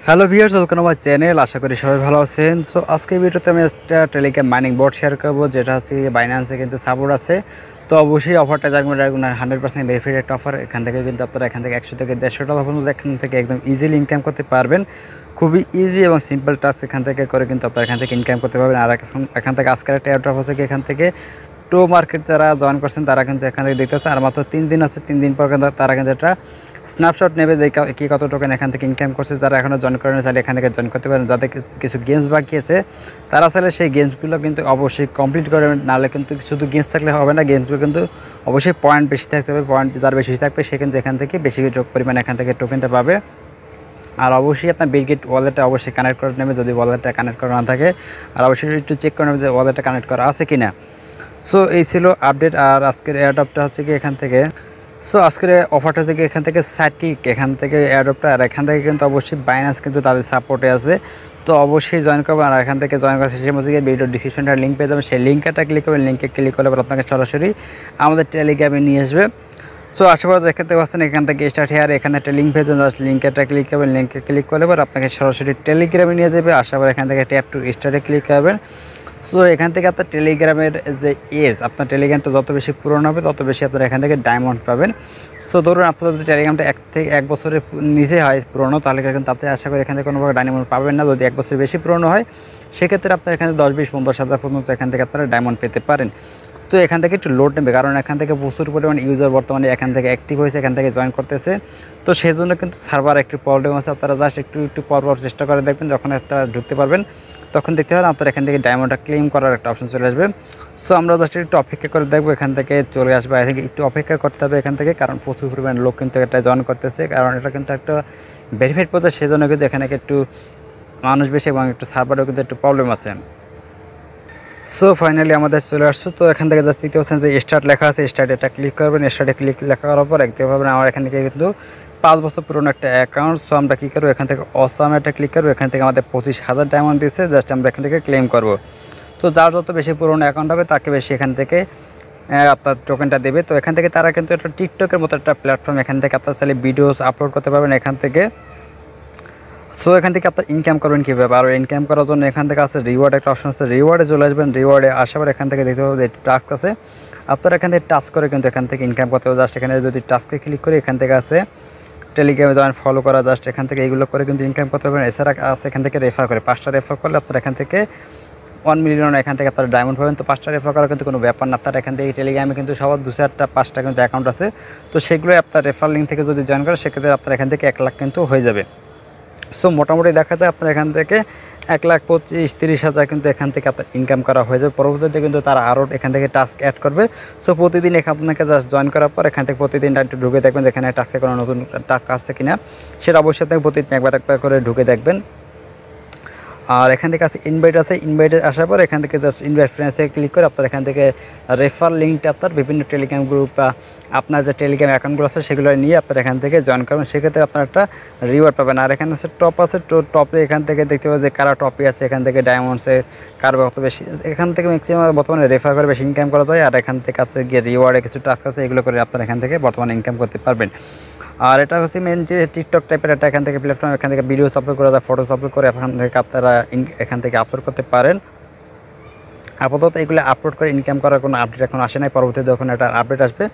Hello viewers, welcome আমার channel. আশা করি সবাই ভালো আছেন। সো আজকে ভিডিওতে আমি একটা টেলিগ্রাম মাইনিং বোর্ড শেয়ার করবো, যেটা হচ্ছে বাইন্যান্সে কিন্তু সাপোর্ট আছে। তো অবশ্যই অফারটা জানবেন, 100% ভেরিফাইড একটা অফার। এখান থেকে কিন্তু আপনারা এখান থেকে 100 থেকে 150 ডলার পর্যন্ত এখান থেকে একদম ইজিলি ইনকাম করতে পারবেন। খুবই ইজি এবং সিম্পল টাস্ক এখান থেকে করে কিন্তু আপনারা এখান থেকে ইনকাম করতে পারবেন। আর এখান থেকে আজকের একটা এয়ারড্রপ হচ্ছে কি, এখান থেকে টো মার্কেট যারা জয়েন করছেন তারা কিন্তু এখান থেকে দেখতে পাচ্ছেন। আর মাত্র 3 দিন আছে, 3 দিন পর কিন্তু তারা কিন্তু একটা স্ন্যাপশট নেবে যে কি কত টোকেন এখান থেকে ইনকাম করছে। যারা এখনও জয়েন করেন চাইলে এখান থেকে জয়েন করতে পারেন। যাদের কিছু গেমস বাকি আছে তারা চাইলে সেই গেমসগুলো কিন্তু অবশ্যই কমপ্লিট করবেন। নাহলে কিন্তু শুধু গেমস থাকলে হবে না, গেমসগুলো কিন্তু অবশ্যই পয়েন্ট বেশি থাকতে হবে। পয়েন্ট যার বেশি থাকবে সে কিন্তু এখান থেকে বেশি পরিমাণে এখান থেকে টোকেনটা পাবে। আর অবশ্যই আপনার বিটগেট ওয়ালেটটা অবশ্যই কানেক্ট করে নেবে যদি ওয়ালেটটা কানেক্ট করা না থাকে। আর অবশ্যই একটু চেক করে নেবে যে ওয়ালেটটা কানেক্ট করা আছে কি না। সো এই ছিল আপডেট। আর আজকের এয়ারড্রপটা হচ্ছে কি এখান থেকে, সো আজকের অফারটা হচ্ছে কি এখান থেকে সাইটকিক এখান থেকে এয়ারড্রপটা। আর এখান থেকে কিন্তু অবশ্যই বাইন্যান্স কিন্তু তাদের সাপোর্টে আছে। তো অবশ্যই জয়েন করবেন। আর এখান থেকে জয়েন করার শেষে মধ্যে ভিডিও ডিসক্রিপশনটার লিঙ্ক পেয়ে যাবেন, সেই লিঙ্কটা ক্লিক করবেন। লিঙ্কে ক্লিক করলে আপনাকে সরাসরি আমাদের টেলিগ্রামে নিয়ে আসবে। সো আশেপাশে দেখতে পাচ্ছেন এখান থেকে স্টার্ট হেয়ার, এখানে একটা লিঙ্ক পেয়ে যাবেন। লিঙ্কটা ক্লিক করবেন, লিঙ্কে ক্লিক করলে পর আপনাকে সরাসরি টেলিগ্রামে নিয়ে যাবে। আসার পর এখান থেকে ট্যাপ টু স্টার্টে ক্লিক করবেন। সো এখান থেকে আপনার টেলিগ্রামের যে আপনার টেলিগ্রামটা যত বেশি পুরনো হবে তত বেশি আপনারা এখান থেকে ডায়মন্ড পাবেন। সো ধরুন আপনার যদি টেলিগ্রামটা 1 থেকে 1 বছরের নিচে হয় পুরনো, তাহলে কিন্তু আপনি আশা করি এখান থেকে কোনোভাবে ডায়মন্ড পাবেন না। যদি 1 বছর বেশি পুরনো হয় সেক্ষেত্রে আপনার এখানে 10, 20, 50 হাজার পর্যন্ত এখান থেকে আপনারা ডায়মন্ড পেতে পারেন। তো এখান থেকে একটু লোড নেবে, কারণ এখান থেকে প্রচুর পরিমাণ ইউজার বর্তমানে এখান থেকে অ্যাক্টিভ হয়েছে, এখান থেকে জয়েন করতেছে। তো সেই জন্য কিন্তু সার্ভার একটু প্রবলেম আছে। আপনারা জাস্ট একটু পর চেষ্টা করে দেখবেন, যখন আপনারা ঢুকতে পারবেন তখন দেখতে পারেন আপনার এখান থেকে ডায়মন্ডটা ক্লেম করার একটা অপশন চলে আসবে। সো আমরা জাস্ট একটু অপেক্ষা করে দেখবো, এখান থেকে চলে আসবে। আই থিঙ্ক একটু অপেক্ষা করতে হবে এখান থেকে, কারণ প্রচুর পরিমাণ লোক কিন্তু এটা জয়েন করতেছে। কারণ এটা কিন্তু একটা ভেরিফাইড প্রসেস, সেই জন্য কিন্তু এখানে একটু মানুষ বেশি এবং একটু সার্ভারেও কিন্তু একটু প্রবলেম আছে। সো ফাইনালি আমাদের চলে আসছো। তো এখান থেকে জাস্ট দেখতে পাচ্ছেন যে স্টার্ট লেখা আছে, স্টার্ট এটা ক্লিক করবেন। স্টার্টে ক্লিক লেখা করার পর দেখতে পাবেন আমার এখান থেকে কিন্তু 5 বছর পুরনো একটা অ্যাকাউন্ট। সো আমরা কী করবো, এখান থেকে অসাম একটা ক্লিক করবো। এখান থেকে আমাদের 25,000 ডায়মন্ড দিচ্ছে, জাস্ট আমরা এখান থেকে ক্লেম করবো। তো যার যত বেশি পুরনো অ্যাকাউন্ট হবে তাকে বেশি এখান থেকে আপনার টোকেনটা দেবে। তো এখান থেকে তারা কিন্তু একটা টিকটকের মতো একটা প্ল্যাটফর্ম, এখান থেকে আপনার চাইলে ভিডিওস আপলোড করতে পারবেন এখান থেকে। সো এখান থেকে আপনার ইনকাম করবেন কীভাবে, আর ইনকাম করার জন্য এখান থেকে আছে রিওয়ার্ড একটা অপশন আছে, রিওয়ার্ডে চলে আসবেন। রিওয়ার্ডে আসার পর এখান থেকে দেখতে পাবেন যে টাস্ক আছে, আপনারা এখান থেকে টাস্ক করে কিন্তু এখান থেকে ইনকাম করতে হবে। জাস্ট এখানে যদি টাস্কে ক্লিক করি এখান থেকে আছে টেলিগ্রামে জয়েন ফলো করা, জাস্ট এখান থেকে এইগুলো করে কিন্তু ইনকাম করতে পারবেন। এছাড়া আছে এখান থেকে রেফার করে, 5টা রেফার করলে আপনারা এখান থেকে 1 মিলিয়ন এখান থেকে আপনারা ডায়মন্ড পাবেন। তো 5টা রেফার করা কিন্তু কোনো ব্যাপার না। আপনারা এখান থেকে টেলিগ্রামে কিন্তু সবার 2-4টা 5টা কিন্তু অ্যাকাউন্ট আছে। তো সেগুলো আপনার রেফার লিঙ্ক থেকে যদি জয়েন করেন সেক্ষেত্রে আপনার এখান থেকে 1 লাখ কিন্তু হয়ে যাবে। সো মোটামুটি দেখা যায় আপনার এখান থেকে 1,25,30,000 কিন্তু এখান থেকে আপনার ইনকাম করা হয়ে যাবে। পরবর্তীতে কিন্তু তারা আরও এখান থেকে টাস্ক অ্যাড করবে। সো প্রতিদিন আপনাকে জাস্ট জয়েন করার পর এখান থেকে প্রতিদিন একটু ঢুকে দেখবেন যেখানে টাস্কে কোনো নতুন টাস্ক আসছে কিনা, সেটা অবশ্যই আপনাকে প্রতিদিন একবার করে ঢুকে দেখবেন। আর এখান থেকে আছে ইনভাইট আছে, ইনভাইটে আসার পর এখান থেকে জাস্ট ইনভাইট ফ্রেন্ডসে ক্লিক করে আপনার এখান থেকে রেফার লিঙ্কটা আপনার বিভিন্ন টেলিগ্রাম গ্রুপ বা আপনার যে টেলিগ্রাম অ্যাকাউন্টগুলো আছে সেগুলো নিয়ে আপনার এখান থেকে জয়েন করবেন, সেক্ষেত্রে আপনার একটা রিওয়ার্ড পাবেন। আর এখানে আছে টপ আছে, টপে এখান থেকে দেখতে পাবেন যে কারা টপে আছে, এখান থেকে ডায়মন্ডসে কার কত বেশি, এখান থেকে ম্যাক্সিমাম বর্তমানে রেফার করে বেশি ইনকাম করা যায়। আর এখান থেকে আছে গিয়ে রিওয়ার্ডে কিছু টাস্ক আছে, এগুলো করে আপনার এখান থেকে বর্তমানে ইনকাম করতে পারবেন। আর এটা হচ্ছে মেন যে টিকটক টাইপের একটা এখান থেকে প্ল্যাটফর্ম, এখান থেকে ভিডিওস আপলোড করা যায়, ফটোস আপলোড করে এখান থেকে আপনারা এখান থেকে আপলোড করতে পারেন। আপাতত এগুলো আপলোড করে ইনকাম করার কোনো আপডেট এখন আসে নাই। পরবর্তীতে যখন একটা আপডেট আসবে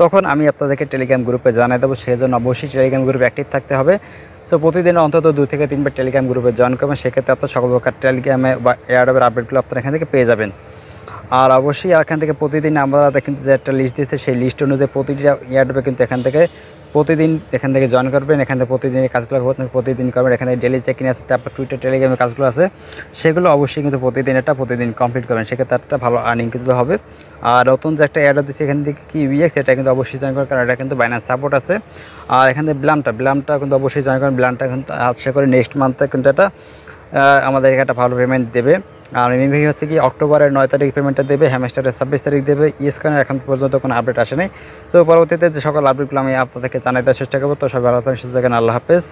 তখন আমি আপনাদেরকে টেলিগ্রাম গ্রুপে জানিয়ে দেবো, সেই জন্য অবশ্যই টেলিগ্রাম গ্রুপে অ্যাক্টিভ থাকতে হবে। সো প্রতিদিন অন্তত 2 থেকে 3 বার টেলিগ্রাম গ্রুপে জয়েন করবেন, সেক্ষেত্রে আপনার সকল প্রকার টেলিগ্রামে বা এয়ারড্রপের আপডেটগুলো আপনারা এখান থেকে পেয়ে যাবেন। আর অবশ্যই এখান থেকে প্রতিদিন আমরা কিন্তু যে একটা লিস্ট দিয়েছে সেই লিস্ট অনুযায়ী প্রতিটা এয়ারড্রপে কিন্তু এখান থেকে প্রতিদিন এখান থেকে জয়েন করবেন, এখান থেকে প্রতিদিন এই কাজগুলো প্রতিদিন করবেন। এখানে ডেলি চেকিং আছে, তারপর টুইটার টেলিগ্রামের কাজগুলো আছে, সেগুলো অবশ্যই কিন্তু প্রতিদিন কমপ্লিট করবেন, সেক্ষেত্রে একটা ভালো আর্নিং কিন্তু হবে। আর নতুন যে একটা এয়ারড্রপ দিচ্ছে এখান থেকে কি UX, এটা কিন্তু অবশ্যই জয়েন করেন, কারণ এটা কিন্তু বাইন্যান্স সাপোর্ট আছে। আর এখান থেকে ব্লামটা কিন্তু অবশ্যই জয়েন করেন। ব্লামটা কিন্তু আশা করি নেক্সট মান্থে কিন্তু এটা আমাদের একটা ভালো পেমেন্ট দেবে। আর মেবি হচ্ছে কি অক্টোবরের 9 তারিখ পেমেন্টটা দেবে, হ্যামস্টারের 26 তারিখ দেবে। ইসকনের এখন পর্যন্ত কোনো আপডেট আসে নাই। তো পরবর্তীতে যে সকল আপডেটগুলো আমি আপনাদেরকে জানাই দেওয়ার চেষ্টা করবো। তো সবাই ভালো থাকেন, সুস্থ থাকেন, আল্লাহ হাফেজ।